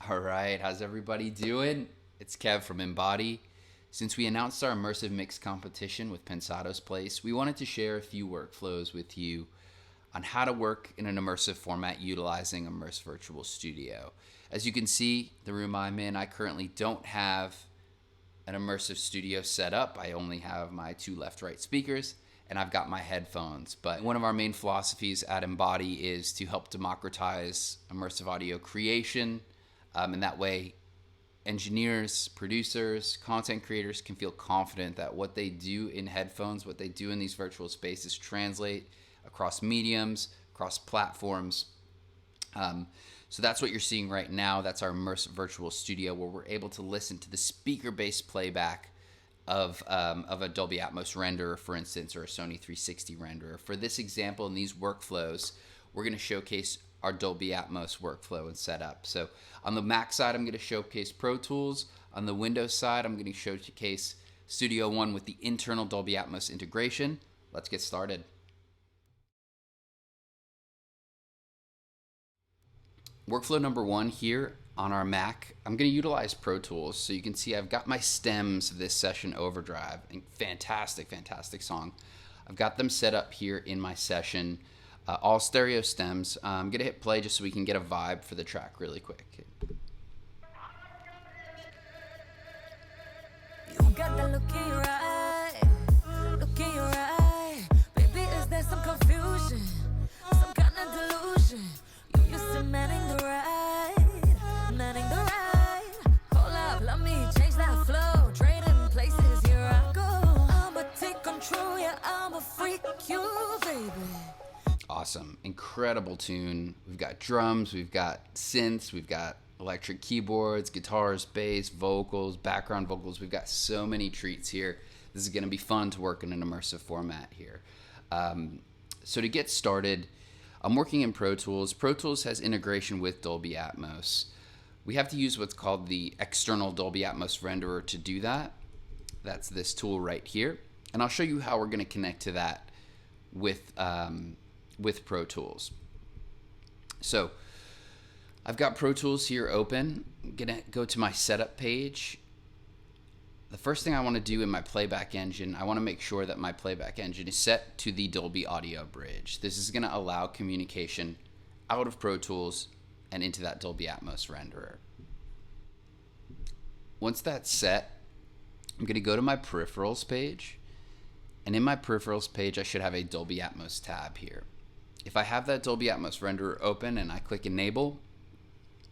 All right, how's everybody doing? It's Kev from Embody. Since we announced our Immersive Mix competition with Pensado's Place, we wanted to share a few workflows with you on how to work in an immersive format utilizing Immersive Virtual Studio. As you can see, the room I'm in, I currently don't have an immersive studio set up. I only have my two left-right speakers, and I've got my headphones. But one of our main philosophies at Embody is to help democratize immersive audio creation, and that way engineers, producers, content creators can feel confident that what they do in headphones, what they do in these virtual spaces translate across mediums, across platforms. So that's what you're seeing right now. That's our Immersive Virtual Studio, where we're able to listen to the speaker-based playback of a Dolby Atmos renderer, for instance, or a Sony 360 renderer. For this example, in these workflows, we're going to showcase our Dolby Atmos workflow and setup. So on the Mac side, I'm going to showcase Pro Tools. On the Windows side, I'm going to showcase Studio One with the internal Dolby Atmos integration. Let's get started. Workflow number one here on our Mac, I'm going to utilize Pro Tools. So you can see I've got my stems of this session Overdrive. Fantastic, fantastic song. I've got them set up here in my session. All stereo stems. I'm going to hit play just so we can get a vibe for the track really quick. You got that look in your eye, look in your eye. Baby, is there some confusion, some kind of delusion? You used to manning the ride, manning the ride. Hold up, let me change that flow. Trading places, here I go. I'ma take control, yeah, I'ma freak you, baby. Awesome. Incredible tune. We've got drums, we've got synths, we've got electric keyboards, guitars, bass, vocals, background vocals. We've got so many treats here. This is going to be fun to work in an immersive format here. So to get started, I'm working in Pro Tools. Pro Tools has integration with Dolby Atmos. We have to use what's called the external Dolby Atmos Renderer to do that. That's this tool right here. And I'll show you how we're going to connect to that with Pro Tools. So I've got Pro Tools here open. I'm gonna go to my setup page. The first thing I want to do in my playback engine, I want to make sure that my playback engine is set to the Dolby Audio Bridge. This is going to allow communication out of Pro Tools and into that Dolby Atmos renderer. Once that's set, I'm going to go to my peripherals page, and in my peripherals page I should have a Dolby Atmos tab here. If I have that Dolby Atmos renderer open and I click enable,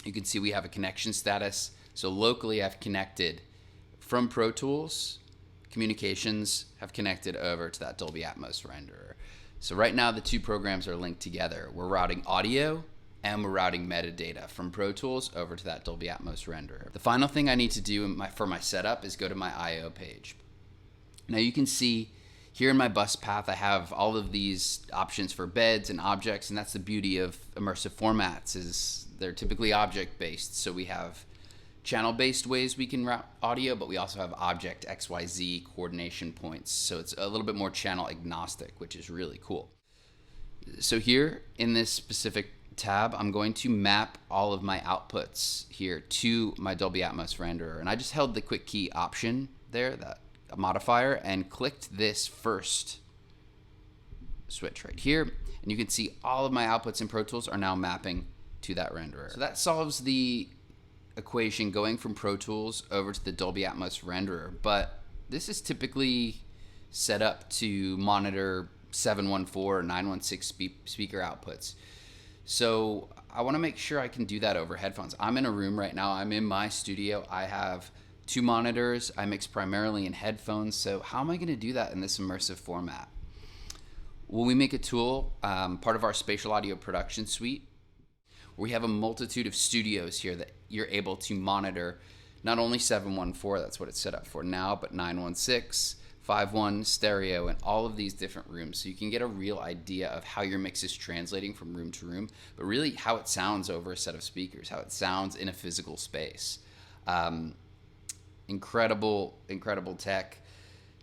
you can see we have a connection status. So locally I've connected from Pro Tools, communications have connected over to that Dolby Atmos renderer. So right now the two programs are linked together. We're routing audio and we're routing metadata from Pro Tools over to that Dolby Atmos renderer. The final thing I need to do for my setup is go to my I/O page. Now you can see here in my bus path, I have all of these options for beds and objects, and that's the beauty of immersive formats is they're typically object-based. So we have channel-based ways we can route audio, but we also have object XYZ coordination points. So it's a little bit more channel agnostic, which is really cool. So here in this specific tab, I'm going to map all of my outputs here to my Dolby Atmos renderer. And I just held the quick key option there, that modifier, and clicked this first switch right here, and you can see all of my outputs in Pro Tools are now mapping to that renderer. So that solves the equation going from Pro Tools over to the Dolby Atmos renderer, but this is typically set up to monitor 714 or 916 speaker outputs. So I want to make sure I can do that over headphones. I'm in a room right now, I'm in my studio, I have two monitors, I mix primarily in headphones, so how am I going to do that in this immersive format? Well, we make a tool, part of our spatial audio production suite. We have a multitude of studios here that you're able to monitor not only 714, that's what it's set up for now, but 916, 5.1, stereo, and all of these different rooms. So you can get a real idea of how your mix is translating from room to room, but really how it sounds over a set of speakers, how it sounds in a physical space. Incredible tech.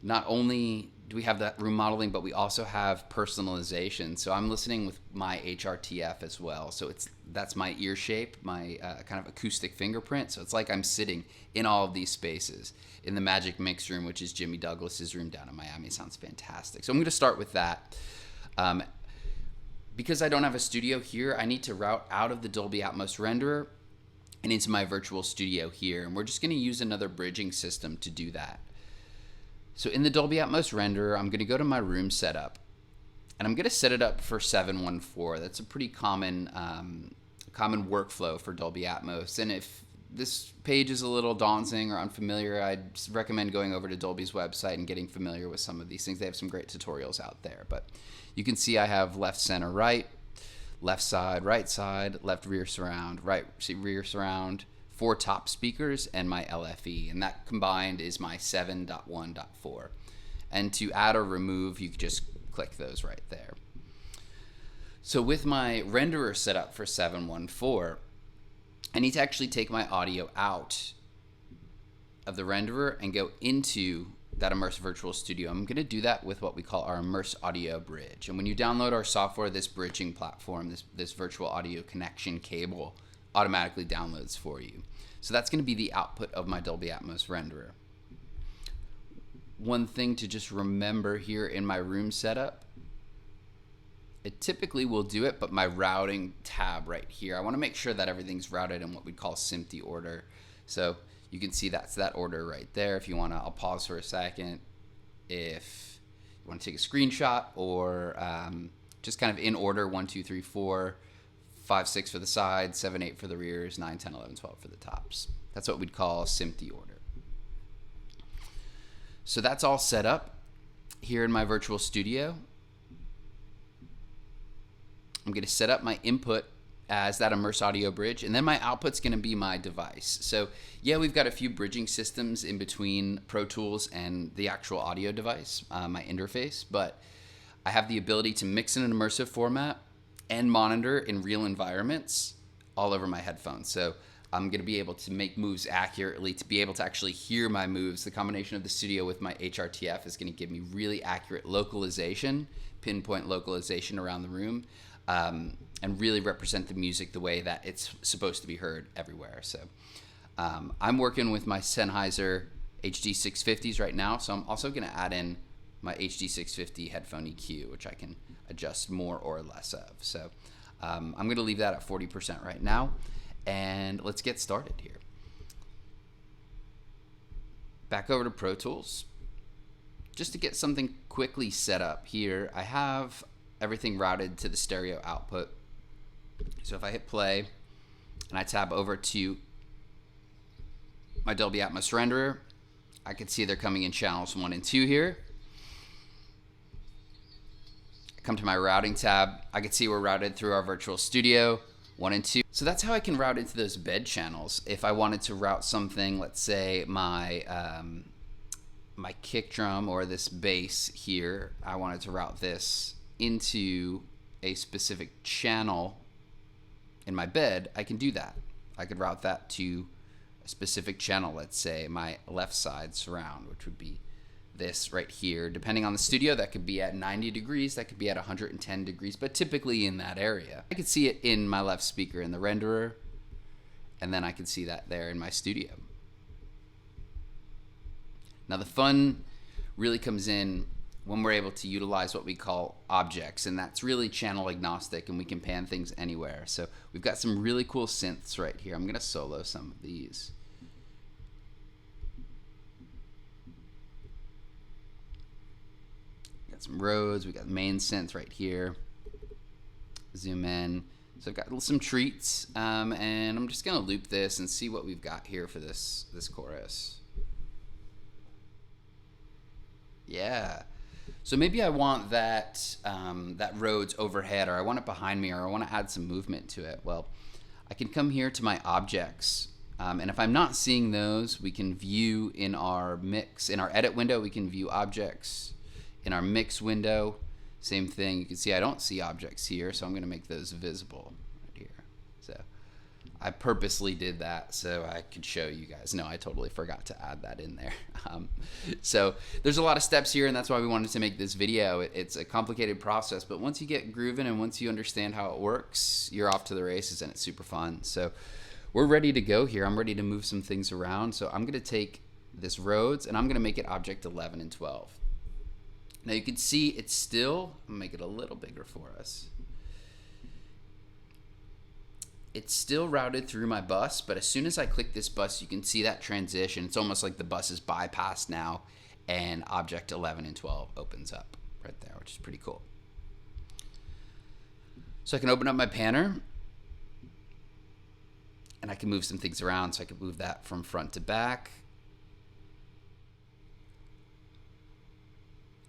Not only we have that room modeling, but we also have personalization. So I'm listening with my HRTF as well. So that's my ear shape, my kind of acoustic fingerprint. So it's like I'm sitting in all of these spaces in the Magic Mix room, which is Jimmy Douglas's room down in Miami. It sounds fantastic. So I'm going to start with that. Because I don't have a studio here, I need to route out of the Dolby Atmos Renderer and into my virtual studio here. And we're just going to use another bridging system to do that. So in the Dolby Atmos Renderer, I'm going to go to my room setup, and I'm going to set it up for 714. That's a pretty common workflow for Dolby Atmos. And if this page is a little daunting or unfamiliar, I'd recommend going over to Dolby's website and getting familiar with some of these things. They have some great tutorials out there. But you can see I have left, center, right, left side, left rear surround, right rear surround, 4 top speakers, and my LFE, and that combined is my 7.1.4. And to add or remove, you can just click those right there. So with my renderer set up for 714, I need to actually take my audio out of the renderer and go into that Immersive Virtual Studio. I'm going to do that with what we call our Immerse Audio Bridge. And when you download our software, this bridging platform, this virtual audio connection cable automatically downloads for you. So that's going to be the output of my Dolby Atmos renderer. One thing to just remember here in my room setup, it typically will do it, but my routing tab right here, I want to make sure that everything's routed in what we call SMPTE order. So you can see that's that order right there. If you want to, I'll pause for a second. If you want to take a screenshot or just kind of in order, 1, 2, 3, 4, 5, 6 for the sides, 7, 8 for the rears, 9, 10, 11, 12 for the tops. That's what we'd call SMPTE order. So that's all set up here in my virtual studio. I'm going to set up my input as that Immerse Audio Bridge, and then my output's going to be my device. So yeah, we've got a few bridging systems in between Pro Tools and the actual audio device, my interface, but I have the ability to mix in an immersive format and monitor in real environments all over my headphones. So I'm going to be able to make moves accurately, to be able to actually hear my moves. The combination of the studio with my HRTF is going to give me really accurate localization, pinpoint localization around the room, and really represent the music the way that it's supposed to be heard everywhere. So I'm working with my Sennheiser HD650s right now, so I'm also going to add in my HD650 headphone EQ, which I can adjust more or less of. So I'm going to leave that at 40% right now, and let's get started here. Back over to Pro Tools. Just to get something quickly set up here, I have everything routed to the stereo output. So if I hit play and I tab over to my Dolby Atmos Renderer, I can see they're coming in channels 1 and 2 here. Come to my routing tab, I can see we're routed through our virtual studio 1 and 2. So that's how I can route into those bed channels. If I wanted to route something, let's say my my kick drum or this bass here, I wanted to route this into a specific channel in my bed, I can do that. I could route that to a specific channel, let's say my left side surround, which would be this right here. Depending on the studio, that could be at 90 degrees, that could be at 110 degrees, but typically in that area. I could see it in my left speaker in the renderer, and then I can see that there in my studio. Now the fun really comes in when we're able to utilize what we call objects, and that's really channel agnostic, and we can pan things anywhere. So we've got some really cool synths right here. I'm gonna solo some of these. Got some Rhodes, we got main synth right here. Zoom in. So I've got some treats, and I'm just gonna loop this and see what we've got here for this chorus. Yeah. So maybe I want that that Rhodes overhead, or I want it behind me, or I want to add some movement to it. Well, I can come here to my objects, and if I'm not seeing those, we can view in our mix, in our edit window, we can view objects. In our mix window, same thing. You can see I don't see objects here, so I'm going to make those visible right here. So I purposely did that so I could show you guys. No, I totally forgot to add that in there. So there's a lot of steps here, and that's why we wanted to make this video. It's a complicated process, but once you get grooving and once you understand how it works, you're off to the races, and it's super fun. So we're ready to go here. I'm ready to move some things around. So I'm going to take this Rhodes, and I'm going to make it object 11 and 12. Now you can see it's still, I'll make it a little bigger for us. It's still routed through my bus, but as soon as I click this bus, you can see that transition. It's almost like the bus is bypassed now, and object 11 and 12 opens up right there, which is pretty cool. So I can open up my panner, and I can move some things around. So I can move that from front to back.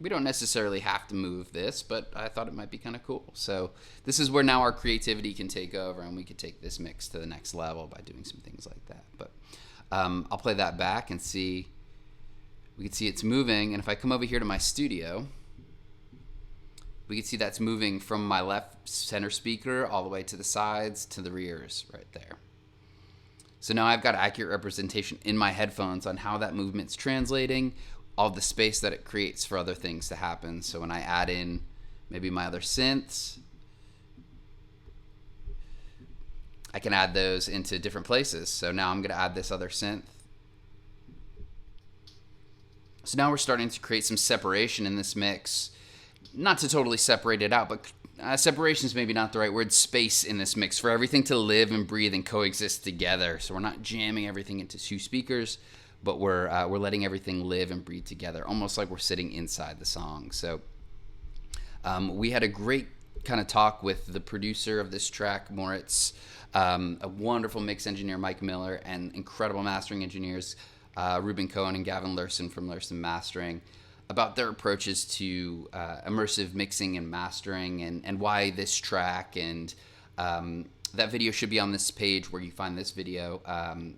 We don't necessarily have to move this, but I thought it might be kind of cool. So this is where now our creativity can take over, and we could take this mix to the next level by doing some things like that. But I'll play that back and see. We can see it's moving, and if I come over here to my studio, we can see that's moving from my left center speaker all the way to the sides to the rears right there. So now I've got accurate representation in my headphones on how that movement's translating, all the space that it creates for other things to happen. So when I add in maybe my other synths, I can add those into different places. So now I'm going to add this other synth. So now we're starting to create some separation in this mix. Not to totally separate it out, but separation is maybe not the right word. Space in this mix for everything to live and breathe and coexist together. So we're not jamming everything into two speakers, but we're letting everything live and breathe together, almost like we're sitting inside the song. So we had a great kind of talk with the producer of this track, Moritz, a wonderful mix engineer, Mike Miller, and incredible mastering engineers, Ruben Cohen and Gavin Lurson from Lurson Mastering, about their approaches to immersive mixing and mastering, and why this track, and that video should be on this page where you find this video.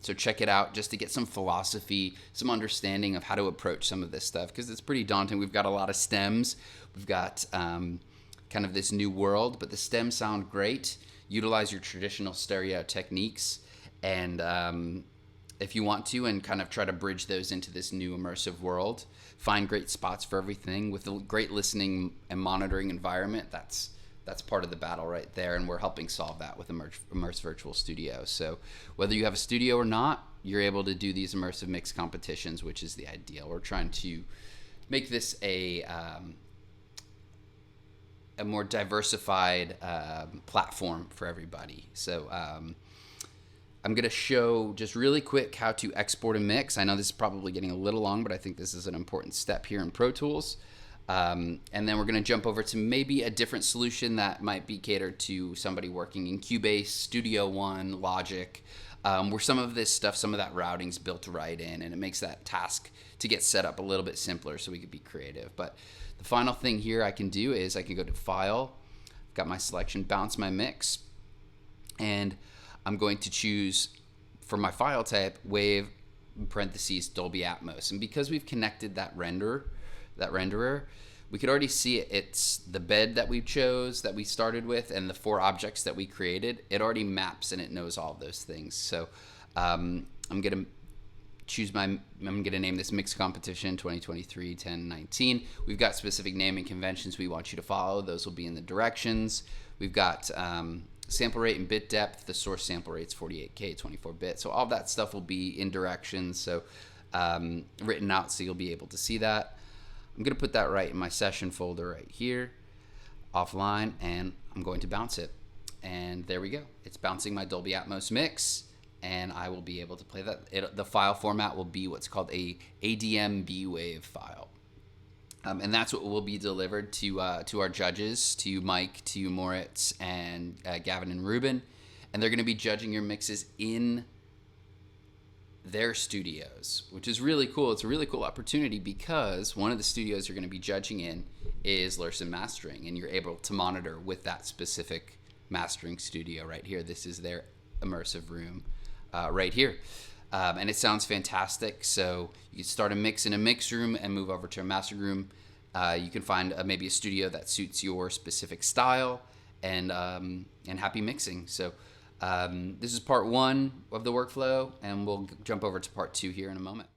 So check it out just to get some philosophy, some understanding of how to approach some of this stuff, because it's pretty daunting. We've got a lot of stems. We've got kind of this new world, but the stems sound great. Utilize your traditional stereo techniques, and if you want to, and kind of try to bridge those into this new immersive world. Find great spots for everything with a great listening and monitoring environment. That's part of the battle right there, and we're helping solve that with Immerse Virtual Studio. So whether you have a studio or not, you're able to do these immersive mix competitions, which is the ideal. We're trying to make this a more diversified platform for everybody. So I'm going to show just really quick how to export a mix. I know this is probably getting a little long, but I think this is an important step here in Pro Tools. And then we're going to jump over to maybe a different solution that might be catered to somebody working in Cubase, Studio One, Logic, where some of this stuff, some of that routing's built right in, and it makes that task to get set up a little bit simpler so we could be creative. But the final thing here I can do is I can go to File, got my selection, bounce my mix, and I'm going to choose for my file type, Wave, parentheses, Dolby Atmos. And because we've connected that renderer, we could already see it. It's the bed that we chose, that we started with, and the 4 objects that we created. It already maps and it knows all of those things. So I'm going to choose I'm going to name this Mix Competition 2023-10-19. We've got specific naming conventions we want you to follow. Those will be in the directions. We've got sample rate and bit depth. The source sample rate's 48K, 24-bit. So all that stuff will be in directions, so written out, so you'll be able to see that. I'm going to put that right in my session folder right here, offline, and I'm going to bounce it. And there we go. It's bouncing my Dolby Atmos mix, and I will be able to play that. The file format will be what's called a ADM B-Wave file. And that's what will be delivered to our judges, to Mike, to Moritz, and Gavin and Ruben. And they're going to be judging your mixes in their studios, which is really cool. It's a really cool opportunity because one of the studios you're going to be judging in is Lurson Mastering, and you're able to monitor with that specific mastering studio right here. This is their immersive room right here. And it sounds fantastic. So you can start a mix in a mix room and move over to a master room. You can find maybe a studio that suits your specific style, and happy mixing. So This is part 1 of the workflow, and we'll jump over to part 2 here in a moment.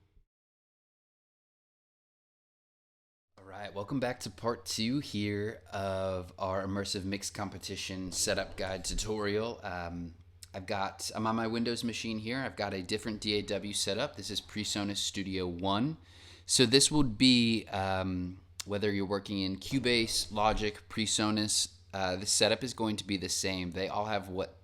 All right, welcome back to part 2 here of our Immersive Mix Competition setup guide tutorial. I'm on my Windows machine here. I've got a different DAW setup. This is PreSonus Studio One. So this would be whether you're working in Cubase, Logic, PreSonus. The setup is going to be the same. They all have what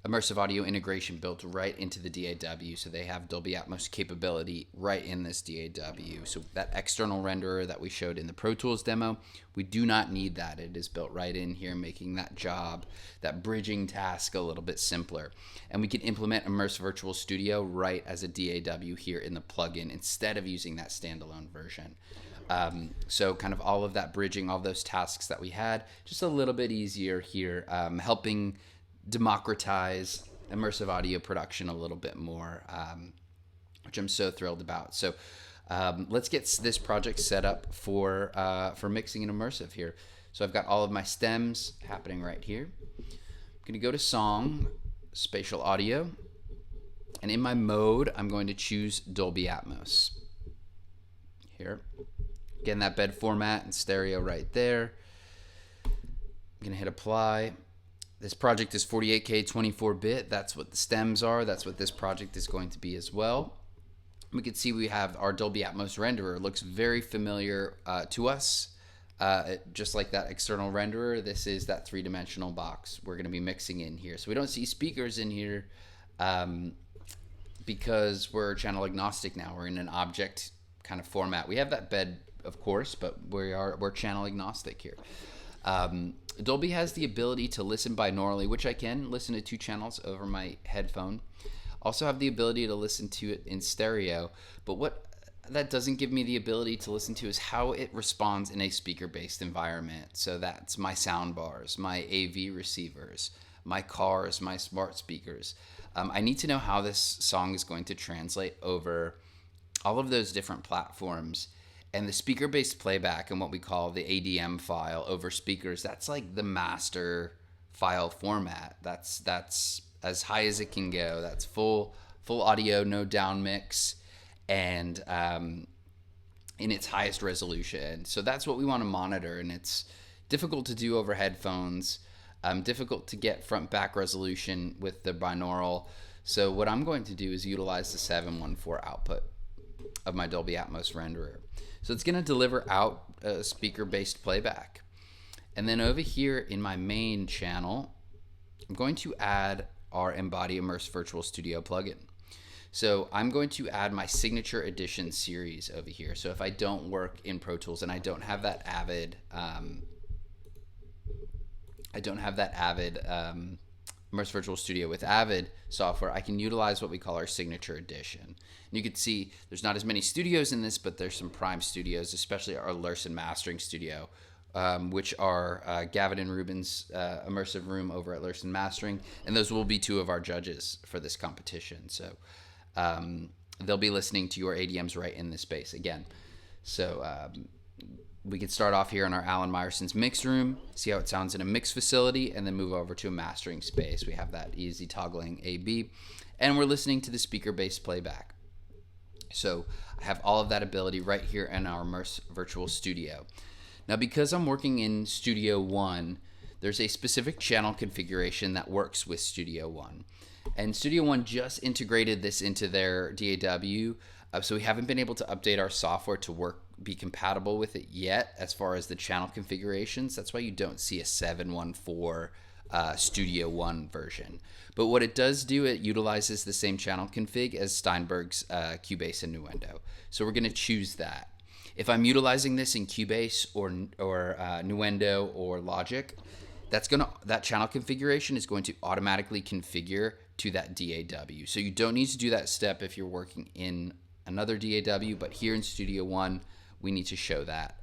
immersive audio integration built right into the DAW. So they have Dolby Atmos capability right in this DAW. So that external renderer that we showed in the Pro Tools demo, we do not need that. It is built right in here, making that job, that bridging task a little bit simpler. And we can implement Immersive Virtual Studio right as a DAW here in the plugin instead of using that standalone version. So kind of all of that bridging, all those tasks that we had, just a little bit easier here, helping democratize immersive audio production a little bit more, which I'm so thrilled about. So let's get this project set up for mixing and immersive here. So I've got all of my stems happening right here. I'm going to go to Song, Spatial Audio, and in my mode, I'm going to choose Dolby Atmos. Here. Again, that bed format and stereo right there. I'm going to hit Apply. This project is 48K 24-bit. That's what the stems are. That's what this project is going to be as well. We can see we have our Dolby Atmos Renderer. It looks very familiar to us. Just like that external renderer, this is that three-dimensional box we're going to be mixing in here. So we don't see speakers in here because we're channel agnostic now. We're in an object kind of format. We have that bed, of course, but we're channel agnostic here. Dolby has the ability to listen binaurally, which I can listen to 2 channels over my headphone. Also have the ability to listen to it in stereo, but what that doesn't give me the ability to listen to is how it responds in a speaker-based environment. So that's my sound bars, my AV receivers, my cars, my smart speakers. I need to know how this song is going to translate over all of those different platforms. And the speaker-based playback and what we call the ADM file over speakers, that's like the master file format. That's as high as it can go. That's full audio, no down mix, and in its highest resolution. So that's what we want to monitor, and it's difficult to do over headphones, difficult to get front-back resolution with the binaural. So what I'm going to do is utilize the 714 output of my Dolby Atmos renderer. So it's going to deliver out a speaker-based playback. And then over here in my main channel, I'm going to add our Embody Immersive Virtual Studio plugin. So I'm going to add my Signature Edition series over here. So if I don't work in Pro Tools and I don't have that Avid, Immersive Virtual Studio with Avid software, I can utilize what we call our Signature Edition. And you can see there's not as many studios in this, but there's some prime studios, especially our Larson Mastering Studio, which are Gavin and Ruben's immersive room over at Larson Mastering, and those will be 2 of our judges for this competition. So they'll be listening to your ADMs right in this space again. So we can start off here in our Alan Meyerson's mix room, see how it sounds in a mix facility, and then move over to a mastering space. We have that easy toggling A/B, and we're listening to the speaker-based playback. So I have all of that ability right here in our Immersive Virtual Studio. Now, because I'm working in Studio One, there's a specific channel configuration that works with Studio One. And Studio One just integrated this into their DAW, so we haven't been able to update our software to be compatible with it yet as far as the channel configurations. That's why you don't see a 714 Studio One version. But what it does do, it utilizes the same channel config as Steinberg's Cubase and Nuendo. So we're going to choose that. If I'm utilizing this in Cubase or Nuendo or Logic, that channel configuration is going to automatically configure to that DAW. So you don't need to do that step if you're working in another DAW, but here in Studio One, we need to show that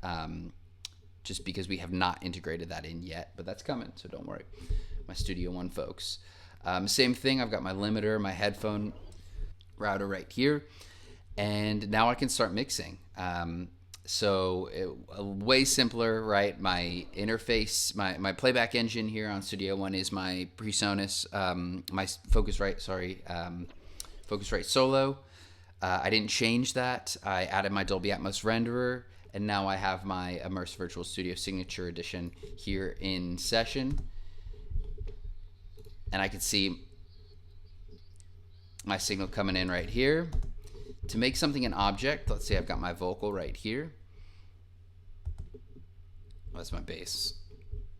just because we have not integrated that in yet, but that's coming, so don't worry, my Studio One folks. Same thing, I've got my limiter, my headphone router right here, and now I can start mixing. So way simpler, right? My interface, my playback engine here on Studio One is my PreSonus, my Focusrite Solo. I didn't change that. I added my Dolby Atmos Renderer, and now I have my Immersive Virtual Studio Signature Edition here in session. And I can see my signal coming in right here. To make something an object, let's say I've got my vocal right here. That's my bass,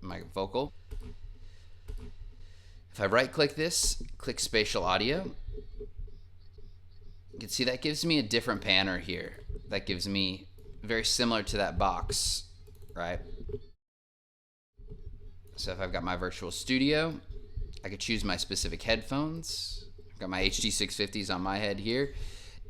my vocal. If I right click this, click spatial audio, you can see that gives me a different panner here. That gives me very similar to that box, right? So if I've got my virtual studio, I could choose my specific headphones. I've got my HD 650s on my head here.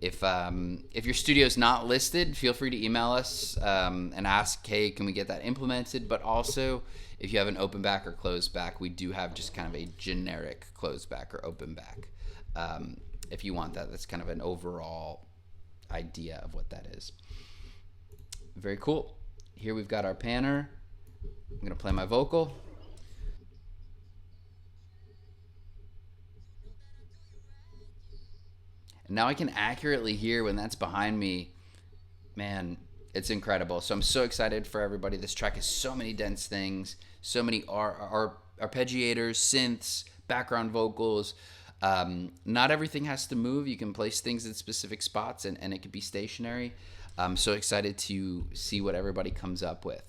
If your studio is not listed, feel free to email us and ask, hey, can we get that implemented? But also, if you have an open back or closed back, we do have just kind of a generic closed back or open back. If you want that, that's kind of an overall idea of what that is. Very cool. Here we've got our panner. I'm going to play my vocal. And now I can accurately hear when that's behind me. Man, it's incredible. So I'm so excited for everybody. This track has so many dense things, so many arpeggiators, synths, background vocals. Not everything has to move. You can place things in specific spots and it could be stationary. I'm so excited to see what everybody comes up with.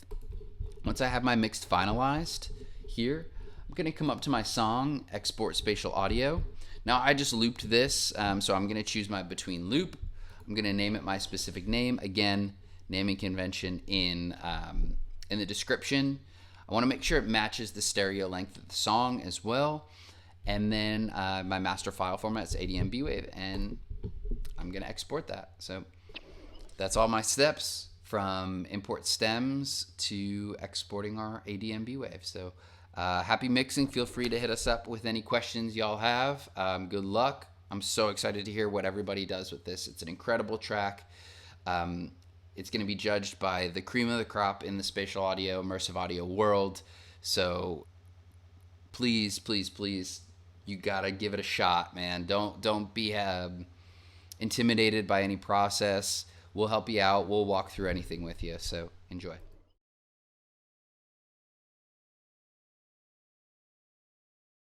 Once I have my mix finalized here, I'm going to come up to my song, export spatial audio. Now I just looped this, so I'm going to choose my between loop. I'm going to name it my specific name. Again, naming convention in the description. I want to make sure it matches the stereo length of the song as well. And then my master file format is ADM Wave, and I'm going to export that. So that's all my steps from import stems to exporting our ADM Wave. So happy mixing. Feel free to hit us up with any questions y'all have. Good luck. I'm so excited to hear what everybody does with this. It's an incredible track. It's going to be judged by the cream of the crop in the spatial audio, immersive audio world. So please, please, please, you got to give it a shot, man. Don't be intimidated by any process. We'll help you out. We'll walk through anything with you. So enjoy.